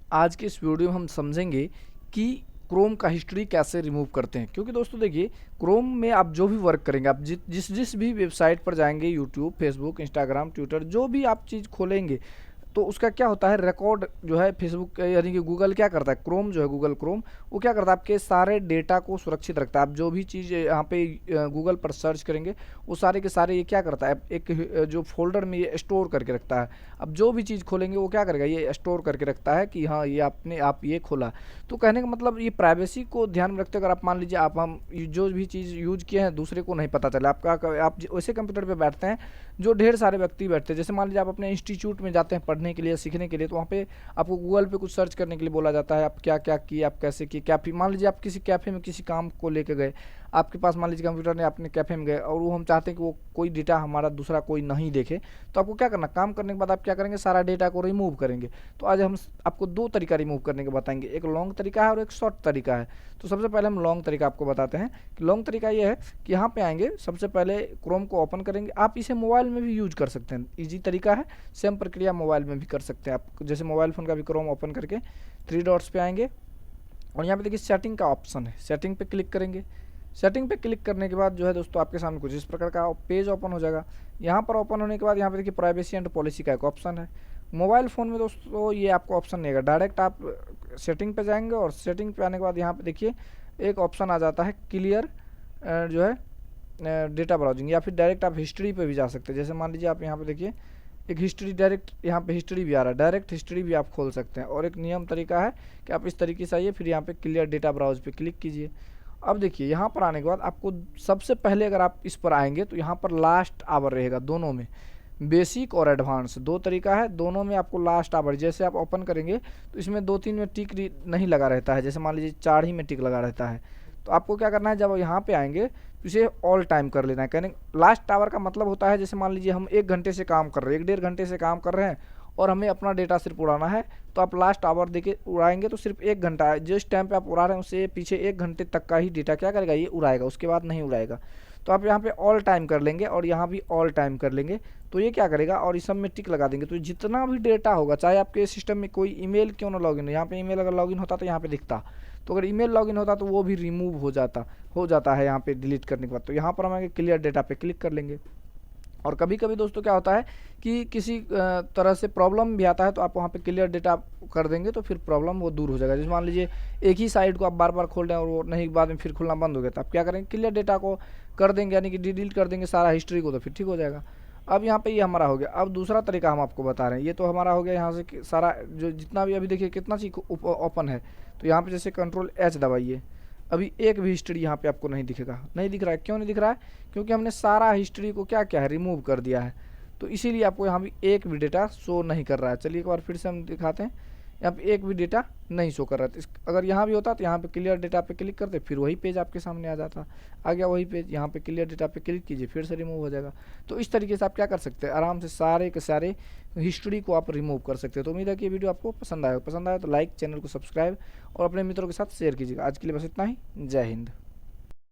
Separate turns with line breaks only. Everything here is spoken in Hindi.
आज के इस वीडियो में हम समझेंगे कि क्रोम का हिस्ट्री कैसे रिमूव करते हैं। क्योंकि दोस्तों देखिए, क्रोम में आप जो भी वर्क करेंगे, आप जिस भी वेबसाइट पर जाएंगे, यूट्यूब, फेसबुक, इंस्टाग्राम, ट्विटर, जो भी आप चीज़ खोलेंगे तो उसका क्या होता है, रिकॉर्ड जो है फेसबुक यानी कि गूगल क्या करता है, क्रोम जो है गूगल क्रोम, वो क्या करता है, आपके सारे डेटा को सुरक्षित रखता है। आप जो भी चीज़ यहाँ पे गूगल पर सर्च करेंगे वो सारे के सारे ये क्या करता है, एक जो फोल्डर में ये स्टोर करके रखता है। अब जो भी चीज़ खोलेंगे वो क्या करेगा, ये स्टोर करके रखता है कि हाँ ये आपने आप ये खोला। तो कहने का मतलब ये प्राइवेसी को ध्यान में रखते, अगर आप मान लीजिए आप हम जो भी चीज़ यूज किए हैं दूसरे को नहीं पता चला, आप वैसे कंप्यूटर पे बैठते हैं जो ढेर सारे व्यक्ति बैठते हैं। जैसे मान लीजिए आप अपने इंस्टीट्यूट में जाते हैं पढ़ने के लिए, सीखने के लिए, तो वहाँ पे आपको गूगल पे कुछ सर्च करने के लिए बोला जाता है, आप क्या क्या किए, आप कैसे किए, क्या मान लीजिए आप किसी कैफ़े में किसी काम को लेके गए, आपके पास मान लीजिए कंप्यूटर ने, अपने कैफ़े में गए और वो हम चाहते हैं कि वो कोई डेटा हमारा दूसरा कोई नहीं देखे, तो आपको क्या करना, काम करने के बाद आप क्या करेंगे, सारा डेटा को रिमूव करेंगे। तो आज हम आपको दो तरीका रिमूव करने के बताएंगे, एक लॉन्ग तरीका है और एक शॉर्ट तरीका है। तो सबसे पहले हम लॉन्ग तरीका आपको बताते हैं कि लॉन्ग तरीका ये है कि यहाँ पे आएंगे, सबसे पहले क्रोम को ओपन करेंगे। आप इसे मोबाइल में भी यूज कर सकते हैं, इजी तरीका है, सेम प्रक्रिया मोबाइल में भी कर सकते हैं आप। जैसे मोबाइल फ़ोन का भी क्रोम ओपन करके थ्री डॉट्स पे आएंगे और यहाँ पे देखिए सेटिंग का ऑप्शन है, सेटिंग पे क्लिक करेंगे। सेटिंग पे क्लिक करने के बाद जो है दोस्तों आपके सामने कुछ इस प्रकार का पेज ओपन हो जाएगा। यहाँ पर ओपन होने के बाद यहाँ पे देखिए प्राइवेसी एंड पॉलिसी का एक ऑप्शन है। मोबाइल फ़ोन में दोस्तों ये आपको ऑप्शन नहीं है, डायरेक्ट आप सेटिंग पे जाएंगे और सेटिंग पे आने के बाद यहाँ पे देखिए एक ऑप्शन आ जाता है क्लियर जो है डेटा ब्राउजिंग, या फिर डायरेक्ट आप हिस्ट्री पे भी जा सकते हैं। जैसे मान लीजिए आप यहाँ पे देखिए एक हिस्ट्री, डायरेक्ट यहाँ पे हिस्ट्री भी आ रहा है, डायरेक्ट हिस्ट्री भी आप खोल सकते हैं। और एक नियम तरीका है कि आप इस तरीके से आइए, फिर यहाँ पे क्लियर डेटा ब्राउज पे क्लिक कीजिए। अब देखिए यहाँ पर आने के बाद आपको सबसे पहले अगर आप इस पर आएंगे तो यहाँ पर लास्ट आवर रहेगा, दोनों में बेसिक और एडवांस दो तरीका है, दोनों में आपको लास्ट आवर, जैसे आप ओपन करेंगे तो इसमें 2-3 में टिक नहीं लगा रहता है, जैसे मान लीजिए 4 ही में टिक लगा रहता है। तो आपको क्या करना है, जब यहाँ पे आएंगे तो इसे ऑल टाइम कर लेना है। कहने लास्ट आवर का मतलब होता है, जैसे मान लीजिए हम 1 घंटे से काम कर रहे हैं, 1-1.5 घंटे से काम कर रहे हैं और हमें अपना डेटा सिर्फ उड़ाना है, तो आप लास्ट आवर देके उड़ाएंगे तो सिर्फ 1 घंटा है, जिस टाइम पे आप उड़ा रहे हैं उससे पीछे 1 घंटे तक का ही डेटा क्या करेगा, ये उड़ाएगा, उसके बाद नहीं उड़ाएगा। तो आप यहाँ पे ऑल टाइम कर लेंगे और यहाँ भी ऑल टाइम कर लेंगे, तो ये क्या करेगा, और इस सब में टिक लगा देंगे। तो जितना भी डेटा होगा, चाहे आपके सिस्टम में कोई ईमेल क्यों ना लॉगिन हो, यहाँ पे ईमेल अगर लॉगिन होता तो यहाँ पे दिखता, तो अगर ईमेल लॉगिन होता तो वो भी रिमूव हो जाता है यहाँ पे डिलीट करने के बाद। तो यहाँ पर हम आगे क्लियर डेटा पे क्लिक कर लेंगे। और कभी कभी दोस्तों क्या होता है कि किसी तरह से प्रॉब्लम भी आता है, तो आप वहाँ पे क्लियर डेटा कर देंगे तो फिर प्रॉब्लम वो दूर हो जाएगा। जैसे मान लीजिए एक ही साइट को आप बार बार खोल रहे हैं और वो नहीं, बाद में फिर खुलना बंद हो गया, तो आप क्या करेंगे, क्लियर डेटा को कर देंगे, यानी कि डिलीट कर देंगे सारा हिस्ट्री को, तो फिर ठीक हो जाएगा। अब यहाँ पे ये हमारा हो गया। अब दूसरा तरीका हम आपको बता रहे हैं, ये तो हमारा हो गया यहाँ से सारा जो जितना भी, अभी देखिए कितना चीज ओपन है। तो यहाँ पे जैसे Ctrl+H दबाइए, अभी एक भी हिस्ट्री यहाँ पे आपको नहीं दिखेगा, नहीं दिख रहा है। क्यों नहीं दिख रहा है, क्योंकि हमने सारा हिस्ट्री को क्या क्या है, रिमूव कर दिया है। तो इसीलिए आपको यहाँ भी एक भी डेटा शो नहीं कर रहा है। चलिए एक बार फिर से हम दिखाते हैं, यहाँ पे एक भी डेटा नहीं शो कर रहा था। अगर यहाँ भी होता तो यहाँ पे क्लियर डेटा पे क्लिक करते, फिर वही पेज आपके सामने आ जाता, आ गया वही पेज, यहाँ पे क्लियर डेटा पे क्लिक कीजिए, फिर से रिमूव हो जाएगा। तो इस तरीके से आप क्या कर सकते हैं, आराम से सारे के सारे हिस्ट्री को आप रिमूव कर सकते हैं। तो उम्मीद है कि ये वीडियो आपको पसंद आया तो लाइक, चैनल को सब्सक्राइब और अपने मित्रों के साथ शेयर कीजिएगा। आज के लिए बस इतना ही, जय हिंद।